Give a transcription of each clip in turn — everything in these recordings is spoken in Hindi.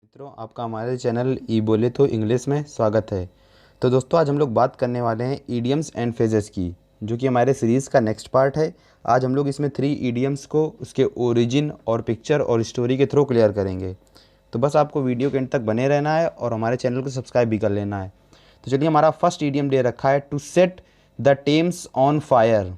मित्रों, आपका हमारे चैनल ई बोले तो इंग्लिश में स्वागत है। तो दोस्तों, आज हम लोग बात करने वाले हैं ईडियम्स एंड फ्रेजेस की, जो कि हमारे सीरीज़ का नेक्स्ट पार्ट है। आज हम लोग इसमें 3 ईडियम्स को उसके ओरिजिन और पिक्चर और स्टोरी के थ्रू क्लियर करेंगे। तो बस आपको वीडियो के एंड तक बने रहना है और हमारे चैनल को सब्सक्राइब भी कर लेना है। तो चलिए, हमारा फर्स्ट ईडियम दे रखा है to set the Thames on fire.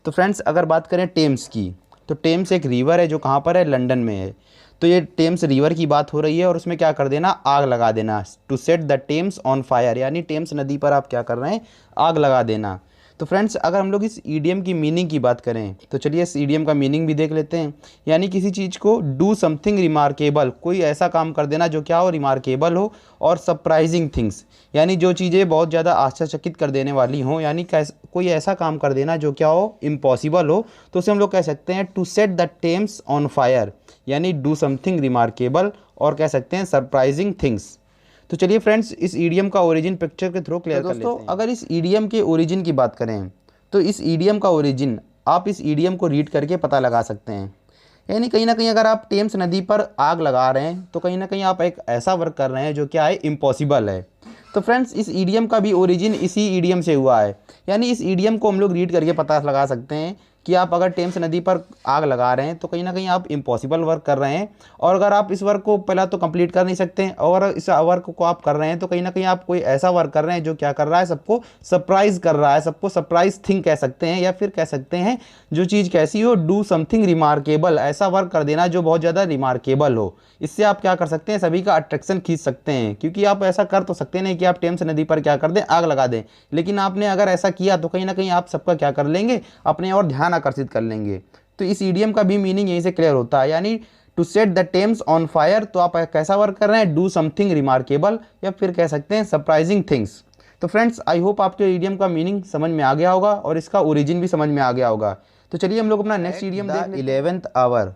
तो फ्रेंड्स, अगर बात करें टेम्स की, तो टेम्स एक रिवर है जो कहाँ पर है, लंदन में है। तो ये टेम्स रिवर की बात हो रही है और उसमें क्या कर देना, आग लगा देना। To set the Thames on fire, यानी टेम्स नदी पर आप क्या कर रहे हैं, आग लगा देना। तो फ्रेंड्स, अगर हम लोग इस ईडियम की मीनिंग की बात करें तो चलिए इस ईडियम का मीनिंग भी देख लेते हैं। यानी किसी चीज़ को डू समथिंग रिमार्केबल, कोई ऐसा काम कर देना जो क्या हो, रिमार्केबल हो, और सरप्राइजिंग थिंग्स, यानी जो चीज़ें बहुत ज़्यादा आश्चर्यचकित कर देने वाली हों, यानी कोई ऐसा काम कर देना जो क्या हो, इम्पॉसिबल हो। तो उसे हम लोग कह सकते हैं to set the Thames on fire, यानी डू समथिंग रिमार्केबल, और कह सकते हैं सरप्राइजिंग थिंग्स। तो चलिए फ्रेंड्स, इस ईडियम का ओरिजिन पिक्चर के थ्रू क्लियर कर लेते हैं। अगर इस ईडियम के ओरिजिन की बात करें तो इस ईडियम का ओरिजिन आप इस ईडियम को रीड करके पता लगा सकते हैं। यानी कहीं ना कहीं अगर आप टेम्स नदी पर आग लगा रहे हैं तो कहीं ना कहीं आप एक ऐसा वर्क कर रहे हैं जो क्या है, इम्पॉसिबल है। तो फ्रेंड्स, इस ईडियम का भी ओरिजिन इसी ईडियम से हुआ है। यानी इस ईडियम को हम लोग रीड करके पता लगा सकते हैं कि आप अगर टेम्स नदी पर आग लगा रहे हैं तो कहीं ना कहीं आप इम्पॉसिबल वर्क कर रहे हैं। और अगर आप इस वर्क को पहला तो कंप्लीट कर नहीं सकते हैं, और इस वर्क को आप कर रहे हैं तो कहीं ना कहीं आप कोई ऐसा वर्क कर रहे हैं जो क्या कर रहा है, सबको सरप्राइज कर रहा है, सबको सरप्राइज थिंग कह सकते हैं, या फिर कह सकते हैं जो चीज़ कैसी हो, डू समथिंग रिमार्केबल, ऐसा वर्क कर देना जो बहुत ज़्यादा रिमार्केबल हो। इससे आप क्या कर सकते हैं, सभी का अट्रैक्शन खींच सकते हैं। क्योंकि आप ऐसा कर तो सकते नहीं कि आप टेम्स नदी पर क्या कर दें, आग लगा दें, लेकिन आपने अगर ऐसा किया तो कहीं ना कहीं आप सबका क्या कर लेंगे, अपने और ध्यान आकर्षित कर लेंगे। तो इस ईडियम का भी मीनिंग यहीं से क्लियर होता है। यानी to set the Thames on fire, तो आप कैसा वर्क कर रहे हैं, डू समथिंग रिमार्केबल, या फिर कह सकते हैं सरप्राइजिंग थिंग्स। तो फ्रेंड्स, आई होप आपको ईडियम का मीनिंग समझ में आ गया होगा और इसका ओरिजिन भी समझ में आ गया होगा। तो चलिए हम लोग अपना नेक्स्ट ईडियम देख लेते हैं, 11th आवर।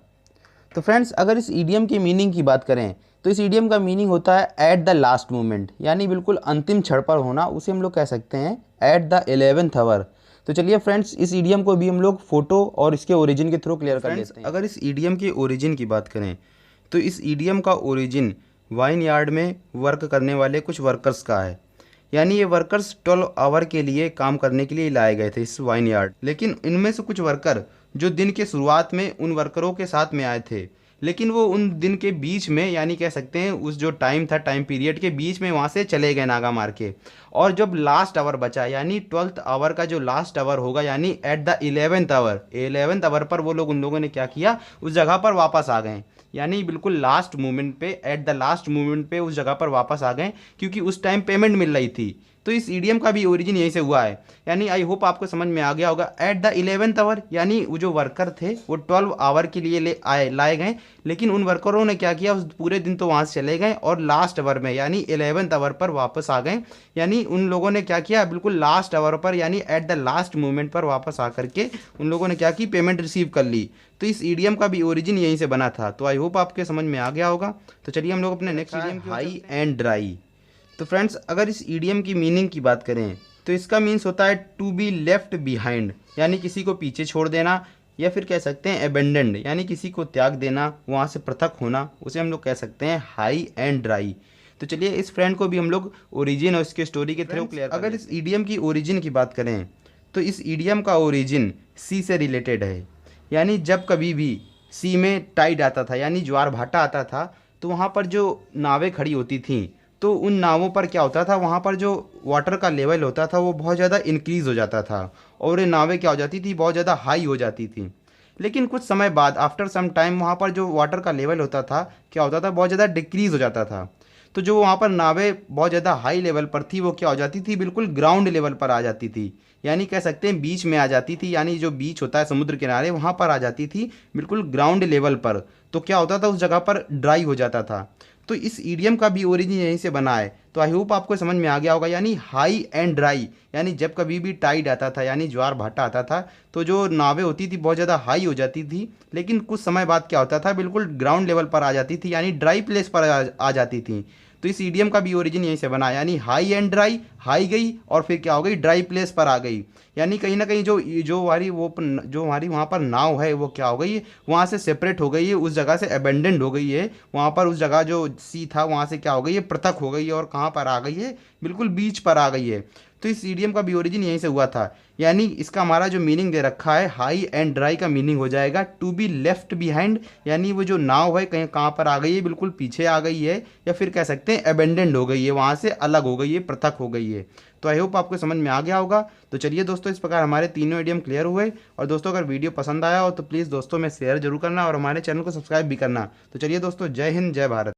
तो फ्रेंड्स, अगर इस ईडियम की मीनिंग की बात करें तो इस ईडियम का मीनिंग होता है एट द लास्ट मोमेंट, यानी बिल्कुल अंतिम क्षण पर होना। उसे हम लोग कह सकते हैं एट द 11th आवर। तो चलिए फ्रेंड्स, इस ईडियम को भी हम लोग फोटो और इसके ओरिजिन के थ्रू क्लियर कर लेते हैं। अगर इस ईडियम के ओरिजिन की बात करें तो इस ईडियम का ओरिजिन वाइन यार्ड में वर्क करने वाले कुछ वर्कर्स का है। यानी ये वर्कर्स 12 आवर के लिए काम करने के लिए लाए गए थे इस वाइन यार्ड। लेकिन इनमें से कुछ वर्कर जो दिन के शुरुआत में उन वर्करों के साथ में आए थे, लेकिन वो उन दिन के बीच में, यानी कह सकते हैं उस जो टाइम था, टाइम पीरियड के बीच में वहाँ से चले गए नागा मार के। और जब लास्ट आवर बचा, यानी 12th आवर का जो लास्ट आवर होगा, यानी एट द 11th आवर पर वो लोग, उन लोगों ने क्या किया, उस जगह पर वापस आ गए। यानी बिल्कुल लास्ट मोमेंट पे, एट द लास्ट मोमेंट पे उस जगह पर वापस आ गए, क्योंकि उस टाइम पेमेंट मिल रही थी। तो इस ईडियम का भी ओरिजिन यहीं से हुआ है। यानी आई होप आपको समझ में आ गया होगा। एट द 11th आवर, यानी वो जो वर्कर थे वो 12 आवर के लिए लाए गए, लेकिन उन वर्करों ने क्या किया, उस पूरे दिन तो वहाँ से चले गए और लास्ट आवर में, यानी 11th आवर पर वापस आ गए। यानी उन लोगों ने क्या किया, बिल्कुल लास्ट आवर पर, यानी एट द लास्ट मोमेंट पर वापस आकर के उन लोगों ने क्या की, पेमेंट रिसीव कर ली। तो इस ईडियम का भी ओरिजिन यहीं से बना था। तो आई होप आपके समझ में आ गया होगा। तो चलिए हम लोग अपने नेक्स्ट ईडियम की, हाई एंड ड्राई। तो फ्रेंड्स, अगर इस ईडियम की मीनिंग की बात करें तो इसका मीन्स होता है टू बी लेफ्ट बिहाइंड, यानी किसी को पीछे छोड़ देना, या फिर कह सकते हैं अबेंडेंड, यानी किसी को त्याग देना, वहाँ से पृथक होना। उसे हम लोग कह सकते हैं हाई एंड ड्राई। तो चलिए इस फ्रेंड को भी हम लोग ओरिजिन और इसके स्टोरी के थ्रू क्लियर। अगर इस ईडियम की ओरिजिन की बात करें तो इस ईडियम का ओरिजिन सी से रिलेटेड है। यानी जब कभी भी सी में टाइड आता था, यानी ज्वार भाटा आता था, तो वहाँ पर जो नावें खड़ी होती थीं, तो उन नावों पर क्या होता था, वहाँ पर जो वाटर का लेवल होता था वो बहुत ज़्यादा इंक्रीज़ हो जाता था, और ये नावें क्या हो जाती थी, बहुत ज़्यादा हाई हो जाती थी। लेकिन कुछ समय बाद, आफ्टर सम टाइम, वहाँ पर जो वाटर का लेवल होता था, क्या होता था, बहुत ज़्यादा डिक्रीज़ हो जाता था। तो जो वहाँ पर नावें बहुत ज़्यादा हाई लेवल पर थी, वो क्या हो जाती थी, बिल्कुल ग्राउंड लेवल पर आ जाती थी। यानी कह सकते हैं बीच में आ जाती थी, यानी जो बीच होता है समुद्र किनारे, वहाँ पर आ जाती थी, बिल्कुल ग्राउंड लेवल पर। तो क्या होता था, उस जगह पर ड्राई हो जाता था। तो इस ईडियम का भी ओरिजिन यहीं से बना है। तो आई होप आपको समझ में आ गया होगा। यानी हाई एंड ड्राई, यानी जब कभी भी टाइड आता था, यानी ज्वार भाटा आता था, तो जो नावें होती थी बहुत ज़्यादा हाई हो जाती थी, लेकिन कुछ समय बाद क्या होता था, बिल्कुल ग्राउंड लेवल पर आ जाती थी, यानी ड्राई प्लेस पर आ जाती थी। तो तो इस ईडियम का भी ओरिजिन यहीं से बना, यानी हाई एंड ड्राई, हाई गई और फिर क्या हो गई, ड्राई प्लेस पर आ गई। यानी कहीं ना कहीं जो हमारी वहाँ पर नाव है वो क्या हो गई है, वहाँ से सेपरेट हो गई है, उस जगह से अबेंडेंड हो गई है, वहाँ पर उस जगह जो सी था वहाँ से क्या हो गई है, पृथक हो गई है, और कहाँ पर आ गई है, बिल्कुल बीच पर आ गई है। तो इस ईडियम का भी ओरिजिन यहीं से हुआ था। यानी इसका हमारा जो मीनिंग दे रखा है, हाई एंड ड्राई का मीनिंग हो जाएगा टू बी लेफ्ट बिहाइंड, यानी वो जो नाव है कहीं कहाँ पर आ गई है, बिल्कुल पीछे आ गई है, या फिर कह सकते हैं अबेंडेंड हो गई है, वहाँ से अलग हो गई है, पृथक हो गई है। तो आई होप आपको समझ में आ गया होगा। तो चलिए दोस्तों, इस प्रकार हमारे तीनों इडियम क्लियर हुए। और दोस्तों अगर वीडियो पसंद आया हो तो प्लीज़ दोस्तों में शेयर जरूर करना और हमारे चैनल को सब्सक्राइब भी करना। तो चलिए दोस्तों, जय हिंद, जय भारत।